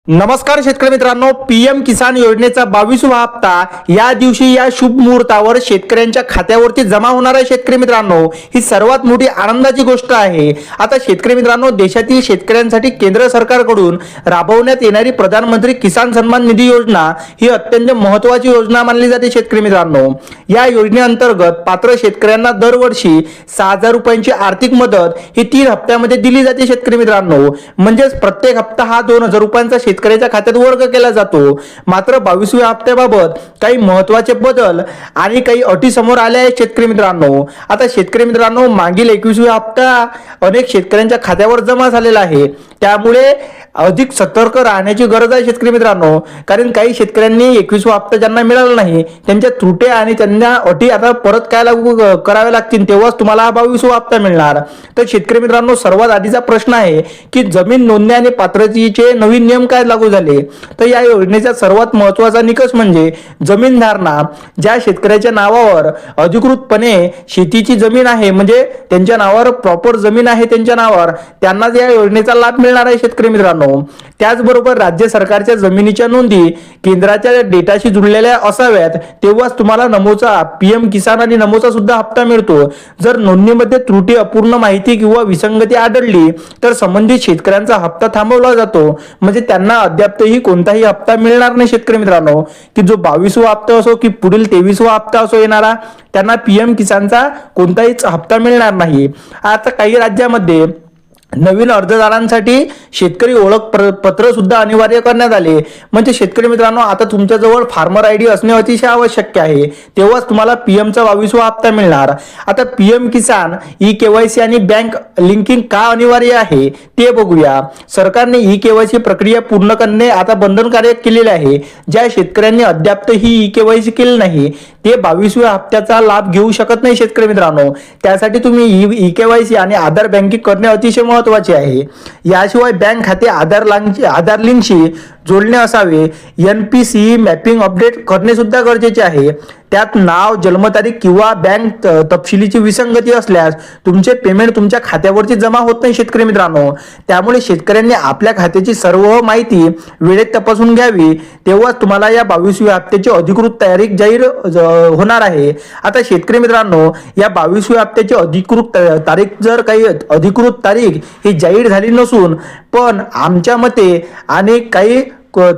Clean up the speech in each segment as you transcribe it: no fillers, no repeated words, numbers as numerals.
नमस्कार शेतकरी मित्रांनो, पीएम किसान योजनेचा 22वा हप्ता या दिवशी या शुभ मुहूर्तावर शेतकऱ्यांच्या खात्यावरती जमा होणार आहे. शेतकरी मित्रांनो, ही सर्वात मोठी आनंदाची गोष्ट आहे. आता शेतकरी मित्रांनो, देशातील शेतकऱ्यांसाठी केंद्र सरकारकडून राबवण्यात येणारी प्रधानमंत्री किसान सन्मान निधी योजना ही अत्यंत महत्त्वाची योजना मानली जाते. शेतकरी मित्रांनो, या योजनेअंतर्गत पात्र शेतकऱ्यांना दरवर्षी 6,000 रुपयांची आर्थिक मदत ही 3 हप्त्यामध्ये दिली जाते. शेतकरी मित्रांनो, म्हणजेच प्रत्येक हप्ता हा 2,000 रुपयांचा शेतकऱ्याच्या खात्यात वर्ग केला जातो. मात्र 22व्या हप्त्याबाबत काही महत्त्वाचे बदल आणि काही अटी समोर आल्या आहेत. शेतकरी मित्रांनो, आता शेतकरी मित्रांनो, मागील 21व्या हप्ता अनेक शेतकऱ्यांच्या खात्यावर जमा झालेला आहे. त्यामुळे अधिक सतर्क राहण्याची गरज आहे. शेतकरी मित्रांनो, कारण काही शेतकऱ्यांनी 21वा हप्ता ज्यांना मिळाला नाही त्यांच्या त्रुटी आणि त्यांना अटी आता परत काय लागू कराव्या लागतील, तेव्हाच तुम्हाला हा 22वा हप्ता मिळणार. तर शेतकरी मित्रांनो, सर्वात आधीचा प्रश्न आहे की जमीन नोंदणी आणि पात्रतेचे नवीन नियम काय लागू झाले. तर या योजनेचा सर्वात महत्त्वाचा निकष म्हणजे जमीन धारणा. ज्या शेतकऱ्याच्या नावावर अधिकृतपणे शेतीची जमीन आहे, म्हणजे त्यांच्या नावावर प्रॉपर जमीन आहे त्यांच्या नावावर, त्यांनाच या योजनेचा लाभ मिळणार आहे. शेतकरी मित्रांनो, त्याचबरोबर राज्य सरकारच्या जमिनीच्या नोंदी केंद्राच्या डेटाशी जुळलेल्या असाव्यात, तेव्हाच तुम्हाला नमोचा पीएम किसान आणि नमोचा सुद्धा हप्ता मिळतो. जर नोंदणीमध्ये त्रुटी, अपूर्ण माहिती किंवा विसंगती आढळली तर संबंधित शेतकऱ्यांचा हप्ता थांबवला जातो. म्हणजे त्यांना अद्यापही कोणताही हप्ता मिळणार नाही. शेतकरी मित्रांनो, की जो 22वा हप्ता असो की पुढील 23वा हप्ता असो येणारा, त्यांना पीएम किसानचा कोणताहीच हप्ता मिळणार नाही. आता काही राज्यामध्ये नवीन अर्जदारांसाठी शेतकरी ओळख पत्र सुद्धा अनिवार्य करण्यात आले. म्हणजे शेतकरी मित्रांनो, आता तुमच्याजवळ फार्मर आयडी असणे अतिशय आवश्यक आहे, तेव्हाच तुम्हाला पीएमचा 22वा हप्ता मिळणार. आता पीएम किसान ई-केवायसी आणि बँक लिंकिंग का अनिवार्य आहे ते बघूया. सरकारने ई-केवायसी प्रक्रिया पूर्ण करणे आता बंधनकारक केलेले आहे. ज्या शेतकऱ्यांनी अद्यापही ई-केवायसी केली नाही ते 22व्या हप्त्याचा लाभ घेऊ शकत नाही. शेतकरी मित्रांनो, त्यासाठी तुम्ही ई-केवायसी आणि आधार बँकिंग करणे अतिशय महत्त्वाचे आहे. याशिवाय बँक खाते आधार लिंकशी जोडणे असावे. NPCE मॅपिंग अपडेट करणे सुद्धा गरजेचे आहे. त्यात नाव, जन्मतारीख किंवा बँक तपशिलीची विसंगती असल्यास तुमचे पेमेंट तुमच्या खात्यावरती जमा होत नाही. शेतकरी मित्रांनो, त्यामुळे शेतकऱ्यांनी आपल्या खात्याची सर्व माहिती वेळेत तपासून घ्यावी, तेव्हाच तुम्हाला या 22व्या हप्त्याची अधिकृत तारीख जाहीर होणार आहे. आता शेतकरी मित्रांनो, या 22व्या हप्त्याची अधिकृत तारीख, जर काही अधिकृत तारीख ही जाहीर झाली नसून पण आमच्या मते आणि काही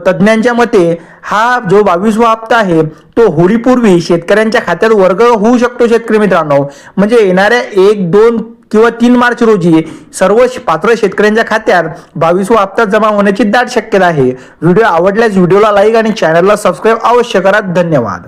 तज्ञांच्या मते हा जो 22वा हप्ता आहे तो होळीपूर्वी शेतकऱ्यांच्या खात्यात वर्ग होऊ शकतो. शेतकरी मित्रांनो, म्हणजे येणाऱ्या 1, 2 किंवा 3 मार्च रोजी सर्व पात्र शेतकऱ्यांच्या खात्यात 22वा हप्ता जमा होण्याची दाट शक्यता आहे. व्हिडिओ आवडल्यास व्हिडिओला लाईक आणि चॅनलला सबस्क्राईब अवश्य करा. धन्यवाद.